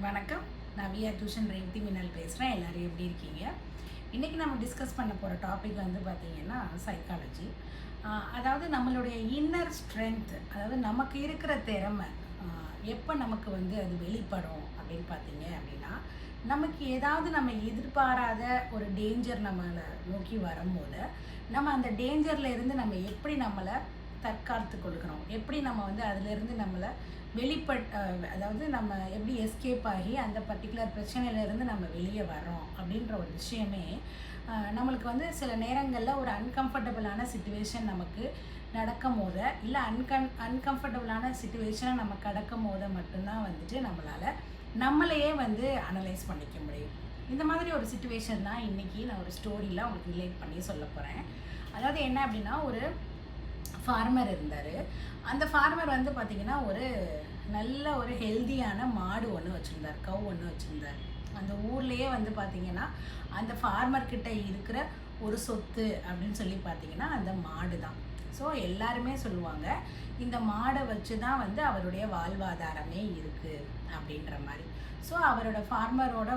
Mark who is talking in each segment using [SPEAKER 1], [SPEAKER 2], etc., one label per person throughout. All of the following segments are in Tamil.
[SPEAKER 1] வணக்கம். நான் விஆ டியூஷன் ரேவதி மின்னல் பேசுகிறேன். எல்லோரும் எப்படி இருக்கீங்க? இன்றைக்கி நம்ம டிஸ்கஸ் பண்ண போகிற டாபிக் வந்து பார்த்திங்கன்னா சைக்காலஜி. அதாவது நம்மளுடைய இன்னர் ஸ்ட்ரென்த், அதாவது நமக்கு இருக்கிற திறமை எப்போ நமக்கு வந்து அது வெளிப்படும் அப்படின்னு பார்த்தீங்க அப்படின்னா, நமக்கு ஏதாவது நம்ம எதிர்பாராத ஒரு டேஞ்சர் நம்மளை நோக்கி வரும்போது நம்ம அந்த டேஞ்சரில் இருந்து நம்ம எப்படி நம்மளை தற்காத்து கொள்கிறோம், எப்படி நம்ம வந்து அதிலேருந்து நம்மளை அதாவது நம்ம எப்படி எஸ்கேப் ஆகி அந்த பர்டிகுலர் பிரச்சனையிலேருந்து நம்ம வெளியே வர்றோம் அப்படின்ற ஒரு விஷயமே நம்மளுக்கு வந்து சில நேரங்களில் ஒரு அன்கம்ஃபர்டபுளான சுச்சுவேஷன் நமக்கு நடக்கும் போது, இல்லை அன்கம்ஃபர்டபுளான சுச்சுவேஷனை நம்ம கடக்கும் போது மட்டும்தான் வந்துட்டு நம்மளையே வந்து அனலைஸ் பண்ணிக்க முடியும். இந்த மாதிரி ஒரு சுச்சுவேஷன் தான் இன்றைக்கி நான் ஒரு ஸ்டோரியில் உங்களுக்கு ரிலேட் பண்ணி சொல்ல போகிறேன். அதாவது என்ன அப்படின்னா, ஒரு ஃபார்மர் இருந்தார். அந்த ஃபார்மர் வந்து பார்த்திங்கன்னா ஒரு நல்ல ஒரு ஹெல்தியான மாடு ஒன்று வச்சுருந்தார், கவ் ஒன்று வச்சுருந்தார். அந்த ஊர்லேயே வந்து பார்த்திங்கன்னா அந்த ஃபார்மர்கிட்ட இருக்கிற ஒரு சொத்து அப்படின்னு சொல்லி பார்த்திங்கன்னா அந்த மாடு தான். ஸோ எல்லாருமே சொல்லுவாங்க, இந்த மாடை வச்சு தான் வந்து அவருடைய வாழ்வாதாரமே இருக்குது அப்படின்ற மாதிரி. ஸோ அவரோட ஃபார்மரோட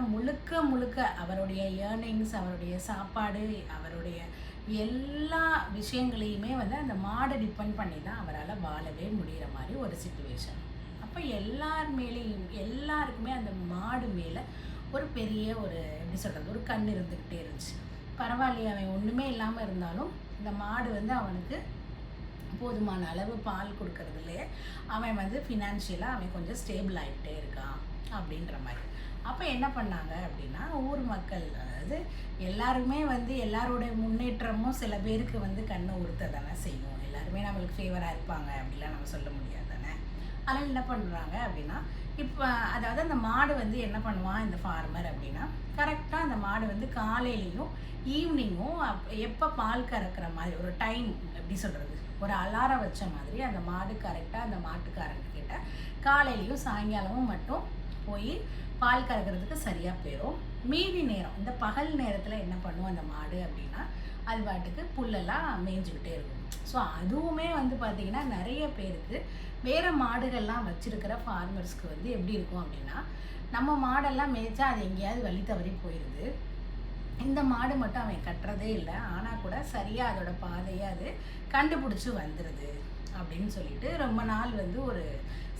[SPEAKER 1] முழுக்க அவருடைய ஏர்னிங்ஸ், அவருடைய சாப்பாடு, அவருடைய எல்லா விஷயங்களையுமே வந்து அந்த மாடை டிபெண்ட் பண்ணி தான் அவரால் வாழவே முடிகிற மாதிரி ஒரு சிச்சுவேஷன். அப்போ எல்லாருக்குமே அந்த மாடு மேலே ஒரு பெரிய ஒரு எப்படி சொல்கிறது, ஒரு கண் இருந்துக்கிட்டே இருந்துச்சு. பரவாயில்லையே, அவன் ஒன்றுமே இல்லாமல் இருந்தாலும் இந்த மாடு வந்து அவனுக்கு போதுமான அளவு பால் கொடுக்கறதுலே அவன் வந்து ஃபினான்ஷியலாக அவன் கொஞ்சம் ஸ்டேபிள் ஆகிட்டே இருக்கான் அப்படின்ற மாதிரி. அப்போ என்ன பண்ணாங்க அப்படின்னா, ஊர் மக்கள், அதாவது எல்லாருமே வந்து எல்லாருடைய முன்னேற்றமும் சில பேருக்கு வந்து கண்ணை உறுத்த தானே செய்யும். எல்லாருமே நம்மளுக்கு ஃபேவராக இருப்பாங்க அப்படிலாம் நம்ம சொல்ல முடியாது தானே. அதனால் என்ன பண்ணுறாங்க அப்படின்னா, இப்போ அதாவது அந்த மாடு வந்து என்ன பண்ணுவான் இந்த ஃபார்மர் அப்படின்னா, கரெக்டாக அந்த மாடு வந்து காலையிலையும் ஈவினிங்கும் எப்போ பால் கறக்கிற மாதிரி ஒரு டைம், எப்படி சொல்கிறது, ஒரு அலாரம் வச்ச மாதிரி அந்த மாடு கரெக்டாக அந்த மாட்டுக்காரங்கிட்ட காலையிலையும் சாயங்காலமும் மட்டும் போய் பால் கறக்கிறதுக்கு சரியாக போயிடும். மீதி நேரம், இந்த பகல் நேரத்தில் என்ன பண்ணுவோம் அந்த மாடு அப்படின்னா, அது பாட்டுக்கு புல்லெல்லாம் மேய்ஞ்சிக்கிட்டே இருக்கும். ஸோ அதுவுமே வந்து பார்த்திங்கன்னா நிறைய பேருக்கு வேறு மாடுகள்லாம் வச்சுருக்கிற ஃபார்மர்ஸ்க்கு வந்து எப்படி இருக்கும் அப்படின்னா, நம்ம மாடெல்லாம் மேய்ச்சா அது எங்கேயாவது வழி தவறி போயிடுது, இந்த மாடு மட்டும் அவன் கட்டுறதே இல்லை, ஆனால் கூட சரியாக அதோட பாதையை அது கண்டுபிடிச்சி வந்துடுது அப்படின்னு சொல்லிட்டு ரொம்ப நாள் வந்து ஒரு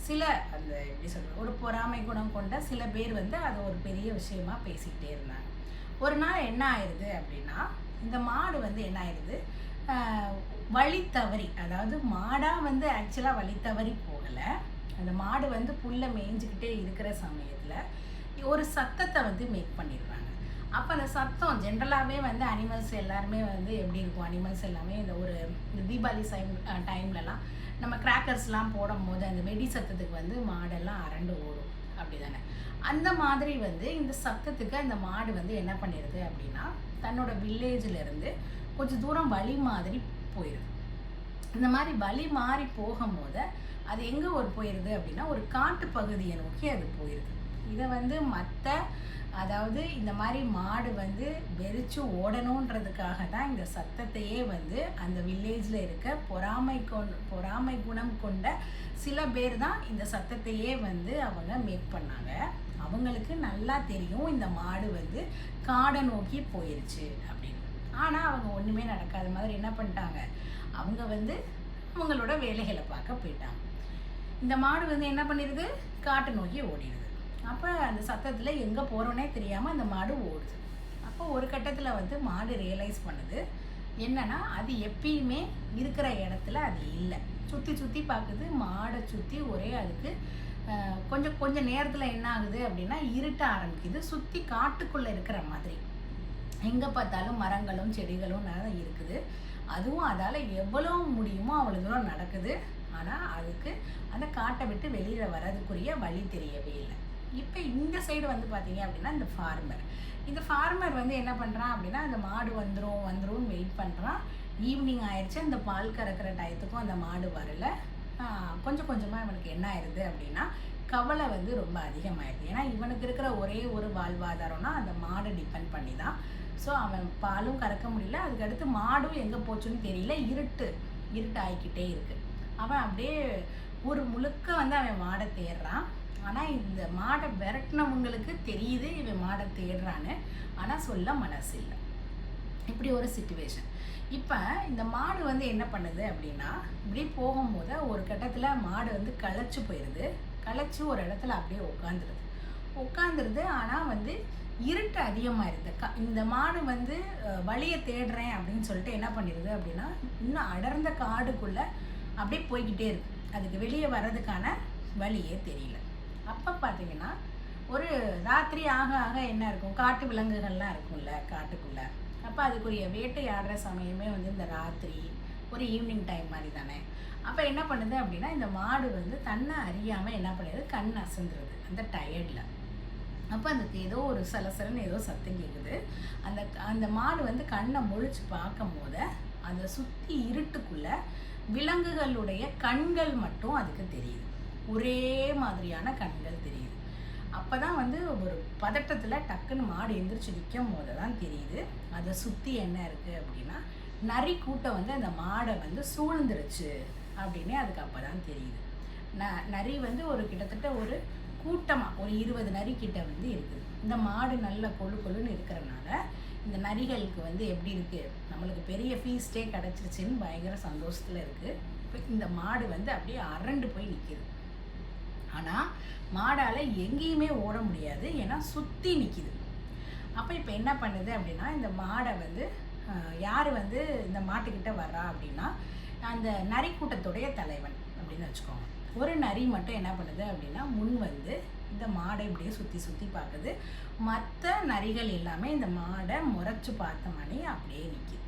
[SPEAKER 1] சில அந்த எப்படி சொல்கிறது, ஒரு பொறாமை குணம் கொண்ட சில பேர் வந்து அதை ஒரு பெரிய விஷயமா பேசிக்கிட்டே இருந்தாங்க. ஒரு நாள் என்ன ஆயிடுது அப்படின்னா, இந்த மாடு வந்து என்ன ஆயிடுது, வழி தவறி, அதாவது மாடாக வந்து ஆக்சுவலாக வழி தவறி போகலை, அந்த மாடு வந்து புல்லை மேய்ஞ்சிக்கிட்டே இருக்கிற சமயத்தில் ஒரு சத்தத்தை வந்து மேக் பண்ணிடுறாங்க. அப்போ அந்த சத்தம் ஜென்ரலாகவே வந்து அனிமல்ஸ் எல்லாருமே வந்து எப்படி இருக்கும், அனிமல்ஸ் எல்லாமே இந்த தீபாவளி டைம்லலாம் நம்ம கிராக்கர்ஸ்லாம் போடும் போது அந்த வெடி சத்தத்துக்கு வந்து மாடெல்லாம் அரண்டு ஓடும் அப்படி தானே. அந்த மாதிரி வந்து இந்த சத்தத்துக்கு அந்த மாடு வந்து என்ன பண்ணிடுது அப்படின்னா, தன்னோட வில்லேஜிலேருந்து கொஞ்சம் தூரம் வழி மாதிரி போயிடுது. இந்த மாதிரி வழி மாறி போகும்போது அது எங்கே போயிடுது அப்படின்னா, ஒரு காட்டு பகுதியை நோக்கி அது போயிடுது. இதை வந்து அதாவது இந்த மாதிரி மாடு வந்து வெறிச்சு ஓடணுன்றதுக்காக தான் இந்த சத்தத்தையே வந்து அந்த வில்லேஜில் இருக்க பொறாமை குணம் கொண்ட சில பேர் தான் இந்த சத்தத்தையே வந்து அவங்க மேக் பண்ணாங்க. அவங்களுக்கு நல்லா தெரியும் இந்த மாடு வந்து காடை நோக்கி போயிடுச்சு அப்படின்னு. ஆனால் அவங்க ஒன்றுமே நடக்காத மாதிரி என்ன பண்ணிட்டாங்க, அவங்க வந்து அவங்களோட வேலைகளை பார்க்க போயிட்டாங்க. இந்த மாடு வந்து என்ன பண்ணிடுது, காட்டை நோக்கி ஓடிடுது. அப்போ அந்த சத்தத்தில் எங்கே போகிறோன்னே தெரியாமல் அந்த மாடு ஓடுது. அப்போ ஒரு கட்டத்தில் வந்து மாடு ரியலைஸ் பண்ணுது என்னென்னா, அது எப்பயுமே இருக்கிற இடத்துல அது இல்லை. சுற்றி பார்க்குது, மாடை சுற்றி ஒரே அதுக்கு கொஞ்சம் நேரத்தில் என்ன ஆகுது அப்படின்னா இருட்ட ஆரம்பிக்குது. சுற்றி காட்டுக்குள்ளே இருக்கிற மாதிரி எங்கே பார்த்தாலும் மரங்களும் செடிகளும் இருக்குது. அதுவும் அதால் எவ்வளோ முடியுமோ அவ்வளோ தூரம் நடக்குது. ஆனால் அதுக்கு அந்த காட்டை விட்டு வெளியில் வர்றதுக்குரிய வழி தெரியவே இல்லை. இப்போ இந்த சைடு வந்து பார்த்தீங்க அப்படின்னா இந்த ஃபார்மர் வந்து என்ன பண்ணுறான் அப்படின்னா, அந்த மாடு வந்துடும் வெயிட் பண்ணுறான். ஈவினிங் ஆயிடுச்சு, அந்த பால் கறக்கிற டயத்துக்கும் அந்த மாடு வரலை. கொஞ்சமாக இவனுக்கு என்ன ஆயிடுது அப்படின்னா, கவலை வந்து ரொம்ப அதிகமாகிடுது. ஏன்னா இவனுக்கு இருக்கிற ஒரே ஒரு வாழ்வாதாரம்னா அந்த மாடை டிபெண்ட் பண்ணி தான். ஸோ அவன் பாலும் கறக்க முடியல, அதுக்கடுத்து மாடும் எங்கே போச்சுன்னு தெரியல, இருட்டு ஆகிக்கிட்டே இருக்குது. அவன் அப்படியே ஊர் முழுக்க வந்து அவன் மாடை தேடுறான். ஆனால் இந்த மாடை விரட்டினவங்களுக்கு தெரியுது இவன் மாடை தேடுறான்னு, ஆனால் சொல்ல மனசு இல்லை. இப்படி ஒரு சிச்சுவேஷன். இப்போ இந்த மாடு வந்து என்ன பண்ணுது அப்படின்னா, இப்படி போகும்போது ஒரு கட்டத்தில் மாடு வந்து களைச்சு போயிடுது. களைச்சி ஒரு இடத்துல அப்படியே உட்காந்துருது. ஆனால் வந்து இருட்டு அதிகமாகிடுது. இந்த மாடு வந்து வழியை தேடுறேன் அப்படின்னு சொல்லிட்டு என்ன பண்ணிடுது அப்படின்னா, இன்னும் அடர்ந்த காடுக்குள்ளே அப்படியே போய்கிட்டே இருக்கு. அதுக்கு வெளியே வர்றதுக்கான வழியே தெரியல. அப்போ பார்த்தீங்கன்னா ஒரு ராத்திரி ஆக ஆக என்ன இருக்கும், காட்டு விலங்குகள்லாம் இருக்கும்ல காட்டுக்குள்ளே. அப்போ அதுக்குரிய வேட்டையாடுற சமயமே வந்து இந்த ராத்திரி ஒரு ஈவினிங் டைம் மாதிரி தானே. அப்போ என்ன பண்ணுது அப்படின்னா, இந்த மாடு வந்து தன்னை அறியாமல் என்ன பண்ணுது, கண் அசந்துருது அந்த டயர்டில். அப்போ அதுக்கு ஏதோ ஒரு சலசலன்னு ஏதோ சத்தம் கேட்குது. அந்த மாடு வந்து கண்ணை முழிச்சு பார்க்கும் போது அதை சுற்றி இருட்டுக்குள்ளே விலங்குகளுடைய கண்கள் மட்டும் அதுக்கு தெரியுது. ஒரே மாதிரியான கண்கள் தெரியுது. அப்போ தான் வந்து ஒரு பதட்டத்தில் டக்குன்னு மாடு எந்திரிச்சு நிற்கும் போது தான் தெரியுது அதை சுற்றி என்ன இருக்குது அப்படின்னா, நரி கூட்டம் வந்து அந்த மாடை வந்து சூழ்ந்துருச்சு அப்படின்னு அதுக்கு அப்போ தான் தெரியுது. நரி வந்து ஒரு கிட்டத்தட்ட ஒரு கூட்டமாக ஒரு 20 நரி கிட்ட வந்து இருக்குது. இந்த மாடு நல்ல கொழுன்னு இருக்கிறனால இந்த நரிகளுக்கு வந்து எப்படி இருக்குது, நம்மளுக்கு பெரிய ஃபீஸ்டே கிடச்சிருச்சுன்னு பயங்கர சந்தோஷத்தில் இருக்குது. இப்போ இந்த மாடு வந்து அப்படியே அரண்டு போய் நிற்கிது. ஆனால் மாடால் எங்கேயுமே ஓட முடியாது, ஏன்னா சுற்றி நிற்கிது. அப்போ இப்போ என்ன பண்ணுது அப்படின்னா, இந்த மாடை வந்து யார் வந்து இந்த மாட்டுக்கிட்ட வர்றா அப்படின்னா, அந்த நரி கூட்டத்துடைய தலைவன் அப்படின்னு வச்சுக்கோங்க. ஒரு நரி மட்டும் என்ன பண்ணுது அப்படின்னா, முன் வந்து இந்த மாடை இப்படியே சுற்றி பார்க்குது. மற்ற நரிகள் எல்லாமே இந்த மாடை முறைச்சி பார்த்த மாதிரி அப்படியே நிற்கிது.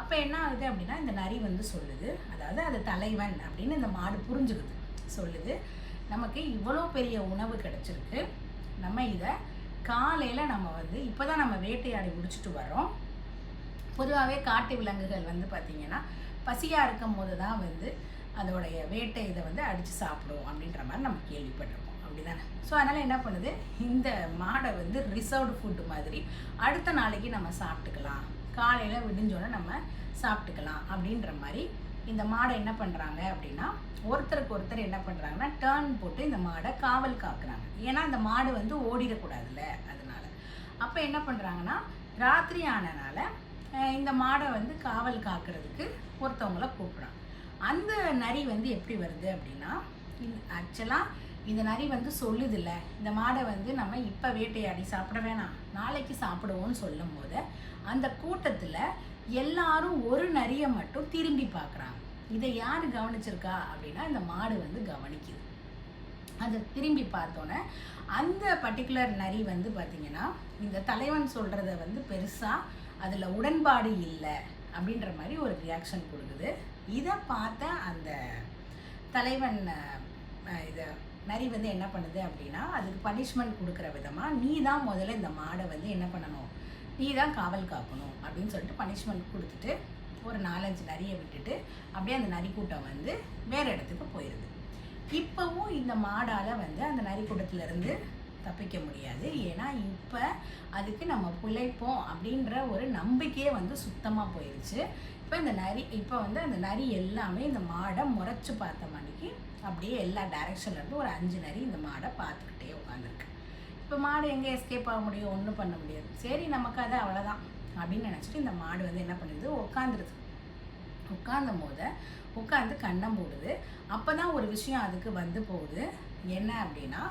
[SPEAKER 1] அப்போ என்ன ஆகுது அப்படின்னா, இந்த நரி வந்து சொல்லுது, அதாவது அது தலைவன் அப்படின்னு இந்த மாடு புரிஞ்சுக்குது. சொல்லுது, நமக்கு இவ்வளோ பெரிய உணவு கிடச்சிருக்கு, நம்ம இதை காலையில் நம்ம வந்து இப்போ தான் நம்ம வேட்டையாடி முடிச்சுட்டு வரோம். பொதுவாகவே காட்டு விலங்குகள் வந்து பார்த்திங்கன்னா பசியாக இருக்கும் போது தான் வந்து அதோடைய வேட்டை இதை வந்து அடித்து சாப்பிடும் அப்படின்ற மாதிரி நம்ம கேள்விப்பட்டிருக்கோம், அப்படி தானே. ஸோ அதனால் என்ன பண்ணுது, இந்த மாடை வந்து ரிசர்வ்டு ஃபுட்டு மாதிரி அடுத்த நாளைக்கு நம்ம சாப்பிட்டுக்கலாம், காலையில் விடிஞ்சோன்னே நம்ம சாப்பிட்டுக்கலாம் அப்படின்ற மாதிரி இந்த மாடை என்ன பண்ணுறாங்க அப்படின்னா, ஒருத்தருக்கு ஒருத்தர் என்ன பண்ணுறாங்கன்னா டேர்ன் போட்டு இந்த மாடை காவல் காக்குறாங்க. ஏன்னா இந்த மாடு வந்து ஓடிடக்கூடாதுல்ல, அதனால. அப்போ என்ன பண்ணுறாங்கன்னா, ராத்திரி ஆனனால இந்த மாடை வந்து காவல் காக்கிறதுக்கு ஒருத்தவங்கள கூப்பிட்றாங்க. அந்த நரி வந்து எப்படி வருது அப்படின்னா, ஆக்சுவலாக இந்த நரி வந்து சொல்லுதில்ல, இந்த மாடை வந்து நம்ம இப்போ வேட்டையாடி சாப்பிட வேணாம், நாளைக்கு சாப்பிடுவோம்னு சொல்லும் போது அந்த கூட்டத்தில் எல்லாரும் ஒரு நரியை மட்டும் திரும்பி பார்க்குறாங்க. இதை யார் கவனிச்சிருக்கா அப்படின்னா, இந்த மாடு வந்து கவனிக்குது. அதை திரும்பி பார்த்தோன்னே அந்த பர்டிகுலர் நரி வந்து பார்த்திங்கன்னா, இந்த தலைவன் சொல்கிறத வந்து பெருசாக அதில் உடன்பாடு இல்லை அப்படின்ற மாதிரி ஒரு ரியாக்ஷன் கொடுக்குது. இதை பார்த்த அந்த தலைவன் இதை நரி வந்து என்ன பண்ணுது அப்படின்னா, அதுக்கு பனிஷ்மெண்ட் கொடுக்குற விதமாக, நீ தான் முதல்ல இந்த மாடை வந்து என்ன பண்ணணும், நீ தான் காவல் காக்கணும் அப்படின்னு சொல்லிட்டு பனிஷ்மெண்ட் கொடுத்துட்டு ஒரு 4-5 நரியை விட்டுட்டு அப்படியே அந்த நரி கூட்டம் வந்து வேறு இடத்துக்கு போயிடுது. இப்போவும் இந்த மாடால் வந்து அந்த நரி கூட்டத்திலேருந்து தப்பிக்க முடியாது. ஏன்னா இப்போ அதுக்கு நம்ம பிழைப்போம் அப்படின்ற ஒரு நம்பிக்கையே வந்து சுத்தமாக போயிடுச்சு. இப்போ வந்து அந்த நரி எல்லாமே இந்த மாடை முறைச்சி பார்த்த மணிக்கு அப்படியே எல்லா டைரெக்ஷன்லேருந்து ஒரு 5 நரி இந்த மாடை பார்த்துக்கிட்டே உட்காந்துருக்கு. இப்போ மாடு எங்கே எஸ்கேப் ஆக முடியும், ஒன்றும் பண்ண முடியாது. சரி, நமக்கு அது அவ்வளோதான் அப்படின்னு நினச்சிட்டு இந்த மாடு வந்து என்ன பண்ணுது, உட்காந்துருது. உட்காந்து கண்ணம் போடுது. அப்போ தான் ஒரு விஷயம் அதுக்கு வந்து போகுது. என்ன அப்படின்னா,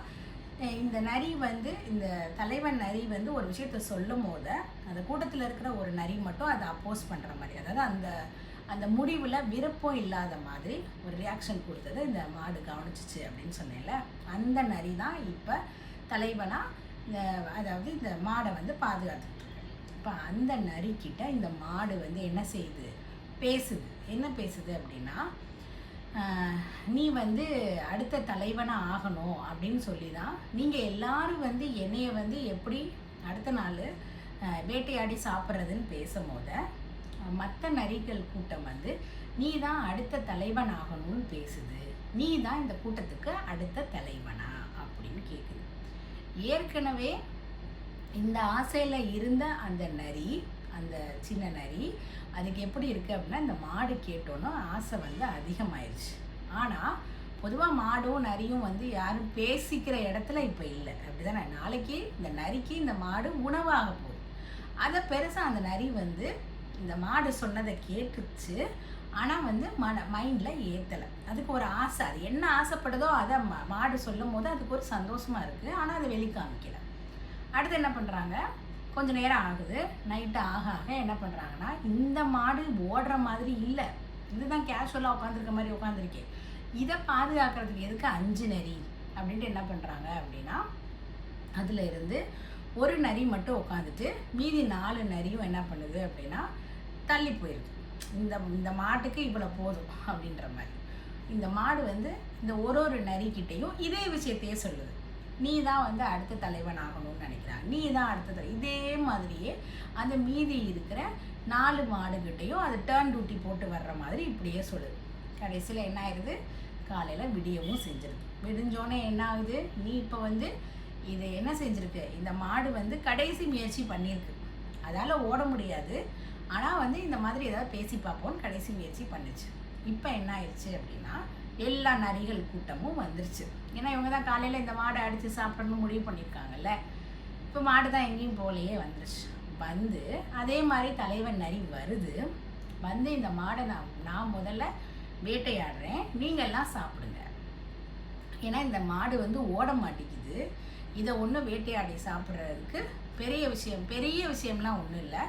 [SPEAKER 1] இந்த நரி வந்து இந்த தலைவன் நரி வந்து ஒரு விஷயத்த சொல்லும் போது அந்த கூட்டத்தில் இருக்கிற ஒரு நரி மட்டும் அதை அப்போஸ் பண்ணுற மாதிரி, அதாவது அந்த முடிவில் விருப்பம் இல்லாத மாதிரி ஒரு ரியாக்ஷன் கொடுத்தது இந்த மாடு கவனிச்சிச்சு அப்படின்னு சொன்னேன்ல. அந்த நரி தான் இப்போ தலைவனாக அதாவது இந்த மாடை வந்து பாதுகாத்துட்ருக்கு. இப்போ அந்த நரிக்கிட்ட இந்த மாடு வந்து என்ன செய்யுது, பேசுது. என்ன பேசுது அப்படின்னா, நீ வந்து அடுத்த தலைவனாக ஆகணும் அப்படின்னு சொல்லி தான் நீங்கள் எல்லாரும் வந்து என்னைய வந்து எப்படி அடுத்த நாள் வேட்டையாடி சாப்பிட்றதுன்னு பேசும்போது மற்ற நரிகள் கூட்டம் வந்து நீ தான் அடுத்த தலைவன் ஆகணும்னு பேசுது, நீ தான் இந்த கூட்டத்துக்கு அடுத்த தலைவனா அப்படின்னு கேட்குது. ஏற்கனவே இந்த ஆசையில் இருந்த அந்த நரி, அந்த சின்ன நரி, அதுக்கு எப்படி இருக்குது அப்படின்னா, இந்த மாடு கேட்டோன்னா ஆசை வந்து அதிகமாயிடுச்சு. ஆனால் பொதுவாக மாடும் நரியும் வந்து யாரும் பேசிக்கிற இடத்துல இப்போ இல்லை, அப்படிதானே? நாளைக்கு இந்த நரிக்கு இந்த மாடு உணவாக போகுது. அதை பெருசாக அந்த நரி வந்து இந்த மாடு சொன்னதை கேட்டுச்சு, ஆனால் வந்து மைண்டில் ஏற்றலை. அதுக்கு ஒரு ஆசை, அது என்ன ஆசைப்படுதோ அதை மாடு சொல்லும் போது அதுக்கு ஒரு சந்தோஷமாக இருக்குது, ஆனால் அதை வெளிக்காமிக்கலை. அடுத்து என்ன பண்ணுறாங்க, கொஞ்சம் நேரம் ஆகுது, நைட்டு ஆக ஆக என்ன பண்ணுறாங்கன்னா, இந்த மாடு ஓடுற மாதிரி இல்லை, இதுதான் கேஷுவலாக உட்காந்துருக்க மாதிரி உட்காந்துருக்கேன், இதை பாதுகாக்கிறதுக்கு எதுக்கு 5 நரி அப்படின்ட்டு என்ன பண்ணுறாங்க அப்படின்னா, அதில் இருந்து ஒரு நரி மட்டும் உட்காந்துட்டு மீதி 4 நரியும் என்ன பண்ணுது அப்படின்னா தள்ளி போயிடுது. இந்த மாட்டுக்கு இவ்வளோ போதும் அப்படின்ற மாதிரி. இந்த மாடு வந்து இந்த ஒரு நரிக்கிட்டையும் இதே விஷயத்தையே சொல்லுது, நீ தான் வந்து அடுத்த தலைவன் ஆகணும்னு நினைக்கிறான், நீ தான் அடுத்த இதே மாதிரியே அந்த மீதி இருக்கிற 4 மாடுகிட்டையும் அது டர்ன் டியூட்டி போட்டு வர்ற மாதிரி இப்படியே சொல்லுது. கடைசியில் என்ன ஆகுது, காலையில் விடியவும் செஞ்சிருது. விடிஞ்சோடனே என்ன ஆகுது, நீ இப்போ வந்து இது என்ன செஞ்சுருக்கு, இந்த மாடு வந்து கடைசி முயற்சி பண்ணியிருக்கு, அதால் ஓட முடியாது, ஆனால் வந்து இந்த மாதிரி ஏதாவது பேசி பார்ப்போன்னு கடைசி முயற்சி பண்ணுச்சு. இப்போ என்ன ஆயிடுச்சு அப்படின்னா, எல்லா நரிகள் கூட்டமும் வந்துருச்சு. ஏன்னா இவங்க தான் காலையில் இந்த மாடை அடித்து சாப்பிடணும்னு முடிவு பண்ணியிருக்காங்கல்ல. இப்போ மாடு தான் எங்கேயும் போலையே வந்துருச்சு. வந்து அதே மாதிரி தலைவன் நரி வருது. வந்து இந்த மாடை நான் முதல்ல வேட்டையாடுறேன், நீங்கள்லாம் சாப்பிடுங்க. ஏன்னா இந்த மாடு வந்து ஓட மாட்டேங்குது, இதை ஒன்றும் வேட்டையாடி சாப்பிட்றதுக்கு பெரிய விஷயம்லாம் ஒன்றும் இல்லை,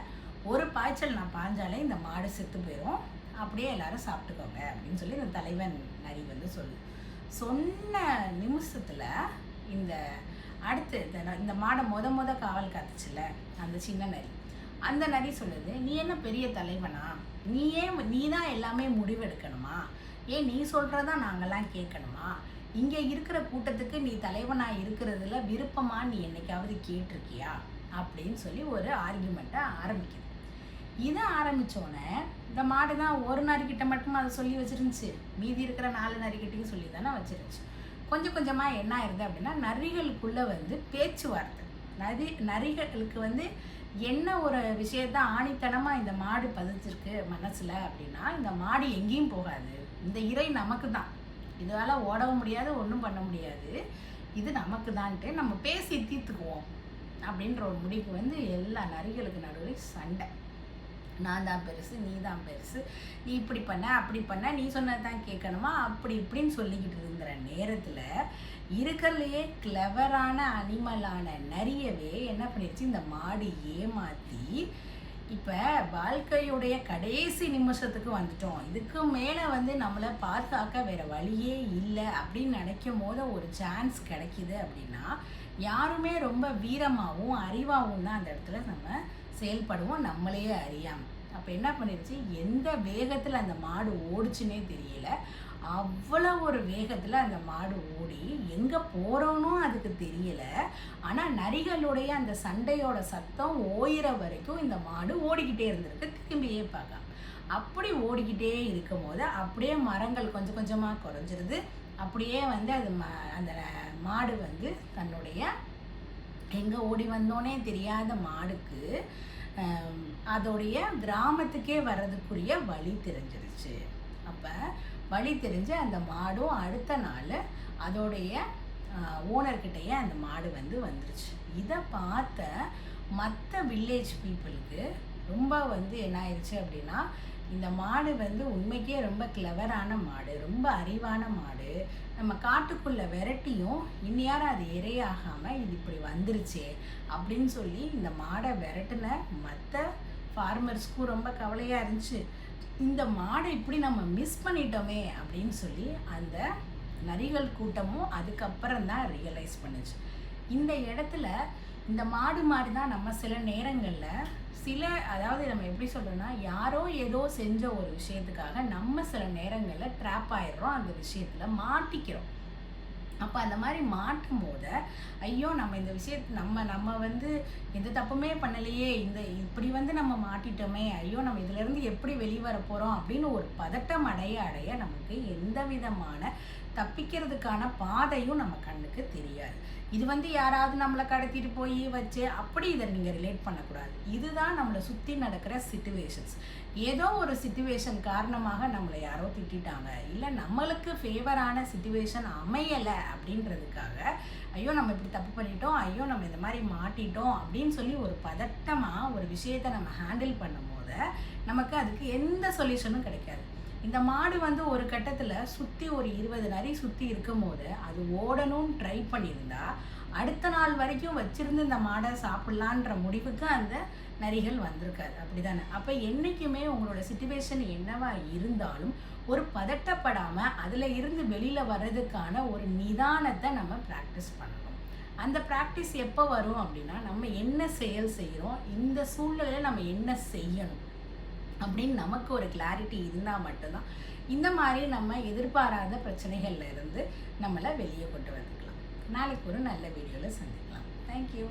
[SPEAKER 1] ஒரு பாய்ச்சல் நான் பாய்ஞ்சாலே இந்த மாடு செத்து போயிடும், அப்படியே எல்லாரும் சாப்பிட்டுக்கோங்க அப்படின்னு சொல்லி இந்த தலைவன் நரி வந்து சொன்ன நிமிஷத்தில் இந்த அடுத்து இந்த மாடை முத காவல் காத்துச்சுல அந்த சின்ன நரி, அந்த நரி சொல்லுது, நீ என்ன பெரிய தலைவனா, நீ தான் எல்லாமே முடிவெடுக்கணுமா, ஏன் நீ சொல்கிறதா நாங்கள்லாம் கேட்கணுமா, இங்கே இருக்கிற கூட்டத்துக்கு நீ தலைவனாக இருக்கிறதுல விருப்பமா நீ என்னைக்காவது கேட்டிருக்கியா அப்படின்னு சொல்லி ஒரு ஆர்கியூமெண்ட்டை ஆரம்பிக்குது. இதை ஆரம்பித்தோன்னே இந்த மாடு தான் ஒரு நரிக்கிட்ட மட்டும் அதை சொல்லி வச்சிருந்துச்சு, மீதி இருக்கிற 4 நரிக்கிட்டையும் சொல்லி தானே வச்சிருந்துச்சு. கொஞ்சம் கொஞ்சமாக என்ன ஆயிருது அப்படின்னா, நரிகளுக்குள்ளே வந்து பேச்சுவார்த்தை, நரிகளுக்கு வந்து என்ன ஒரு விஷயத்த ஆணித்தனமாக இந்த மாடு பதிச்சிருக்கு மனசில் அப்படின்னா, இந்த மாடு எங்கேயும் போகாது, இந்த இறை நமக்கு தான், இதனால் ஓடவும் முடியாது, ஒன்றும் பண்ண முடியாது, இது நமக்கு தான்ட்டு நம்ம பேசி தீர்த்துக்குவோம் அப்படின்ற ஒரு முடிவுக்கு வந்து எல்லா நரிகளுக்கு நடுவில் சண்டை. நான் தான் பெருசு, நீ தான் பெருசு, நீ இப்படி பண்ண அப்படி பண்ண, நீ சொன்னது தான் கேட்கணுமா, அப்படி இப்படின்னு சொல்லிக்கிட்டு இருக்கிற நேரத்தில் இருக்கிறதுலையே கிளவரான அனிமலான நரியவே என்ன பண்ணிடுச்சு, இந்த மாடு ஏமாற்றி இப்போ வாழ்க்கையுடைய கடைசி நிமிஷத்துக்கு வந்துட்டோம், இதுக்கு மேலே வந்து நம்மளை பாதுகாக்க வேறு வழியே இல்லை அப்படின்னு நினைக்கும் போது ஒரு சான்ஸ் கிடைக்கிது அப்படின்னா, யாருமே ரொம்ப வீரமாகவும் அறிவாகவும் தான் அந்த இடத்துல நம்ம செயல்படுவோம், நம்மளையே அறியாமல். அப்போ என்ன பண்ணிடுச்சு, எந்த வேகத்தில் அந்த மாடு ஓடிச்சுன்னே தெரியல, அவ்வளோ ஒரு வேகத்தில் அந்த மாடு ஓடி எங்கே போகிறோன்னு அதுக்கு தெரியலை. ஆனால் நரிகளுடைய அந்த சண்டையோட சத்தம் ஓயிற வரைக்கும் இந்த மாடு ஓடிக்கிட்டே இருந்திருக்கு, திரும்பியே பார்க்க. அப்படி ஓடிக்கிட்டே இருக்கும் போது அப்படியே மரங்கள் கொஞ்சம் கொஞ்சமாக குறைஞ்சிருது. அப்படியே வந்து அது அந்த மாடு வந்து தன்னுடைய எங்கே ஓடி வந்தோன்னே தெரியாத மாடுக்கு அதோடைய கிராமத்துக்கே வர்றதுக்குரிய வழி தெரிஞ்சிருச்சு. அப்போ வழி தெரிஞ்சு அந்த மாடும் அடுத்த நாள் அதோடைய ஓனர்கிட்டையே அந்த மாடு வந்து வந்துருச்சு. இதை பார்த்த மற்ற வில்லேஜ் பீப்புளுக்கு ரொம்ப வந்து என்ன ஆயிடுச்சு அப்படின்னா, இந்த மாடு வந்து உண்மைக்கே ரொம்ப கிளவரான மாடு, ரொம்ப அறிவான மாடு, நம்ம காட்டுக்குள்ளே விரட்டியும் இன்னியாரும் அது இரையாகாமல் இது இப்படி வந்துருச்சே அப்படின்னு சொல்லி இந்த மாடை விரட்டின மற்ற ஃபார்மர்ஸ்க்கும் ரொம்ப கவலையாக இருந்துச்சு. இந்த மாடை இப்படி நம்ம மிஸ் பண்ணிட்டோமே அப்படின்னு சொல்லி அந்த நரிகள் கூட்டமும் அதுக்கப்புறம் தான் ரியலைஸ் பண்ணுச்சு. இந்த இடத்துல இந்த மாடு மாதிரி தான் நம்ம சில நேரங்களில் அதாவது நம்ம எப்படி சொல்கிறோன்னா, யாரோ ஏதோ செஞ்ச ஒரு விஷயத்துக்காக நம்ம சில நேரங்களில் ட்ராப் ஆயிடுறோம், அந்த விஷயத்தில் மாட்டிக்கிறோம். அப்போ அந்த மாதிரி மாட்டும் போது ஐயோ நம்ம இந்த விஷயத்து நம்ம வந்து எந்த தப்புமே பண்ணலையே, இப்படி வந்து நம்ம மாட்டிட்டோமே, ஐயோ நம்ம இதிலேருந்து எப்படி வெளிவர போகிறோம் அப்படின்னு ஒரு பதட்டம் அடைய நமக்கு எந்த விதமான தப்பிக்கிறதுக்கான பாதையும் நம்ம கண்ணுக்கு தெரியாது. இது வந்து யாராவது நம்மளை கடத்திட்டு போய் வச்சு அப்படி இதை நீங்கள் ரிலேட் பண்ணக்கூடாது. இதுதான் நம்மளை சுற்றி நடக்கிற சிச்சுவேஷன்ஸ். ஏதோ ஒரு சிச்சுவேஷன் காரணமாக நம்மளை யாரோ திட்டாங்க, இல்லை நம்மளுக்கு ஃபேவரான சிச்சுவேஷன் அமையலை அப்படின்றதுக்காக ஐயோ நம்ம இப்படி தப்பு பண்ணிட்டோம், ஐயோ நம்ம இந்த மாதிரி மாட்டிட்டோம் அப்படின்னு சொல்லி ஒரு பதட்டமாக ஒரு விஷயத்தை நம்ம ஹேண்டில் பண்ணும் போது நமக்கு அதுக்கு எந்த சொல்யூஷனும் கிடைக்காது. இந்த மாடு வந்து ஒரு கட்டத்தில் சுற்றி ஒரு 20 நரி சுற்றி இருக்கும் போது அது ஓடணும்னு ட்ரை பண்ணியிருந்தா அடுத்த நாள் வரைக்கும் வச்சிருந்து இந்த மாடை சாப்பிட்லான்ற முடிவுக்கு அந்த நரிகள் வந்திருக்காது. அப்படி தானே? அப்போ என்றைக்குமே உங்களோட சிச்சுவேஷன் என்னவா இருந்தாலும் ஒரு பதட்டப்படாமல் அதில் இருந்து வெளியில் வர்றதுக்கான ஒரு நிதானத்தை நம்ம ப்ராக்டிஸ் பண்ணணும். அந்த ப்ராக்டிஸ் எப்போ வரும் அப்படின்னா, நம்ம என்ன செயல் செய்கிறோம், இந்த சூழ்நிலையில் நம்ம என்ன செய்யணும் அப்படின்னு நமக்கு ஒரு கிளாரிட்டி இருந்தால் மட்டும்தான் இந்த மாதிரி நம்ம எதிர்பாராத பிரச்சனைகள்ல இருந்து நம்மளை வெளியே கொண்டு வந்துக்கலாம். நாளைக்கு ஒரு நல்ல வீடியோவில் சந்திக்கலாம். தேங்க்யூ.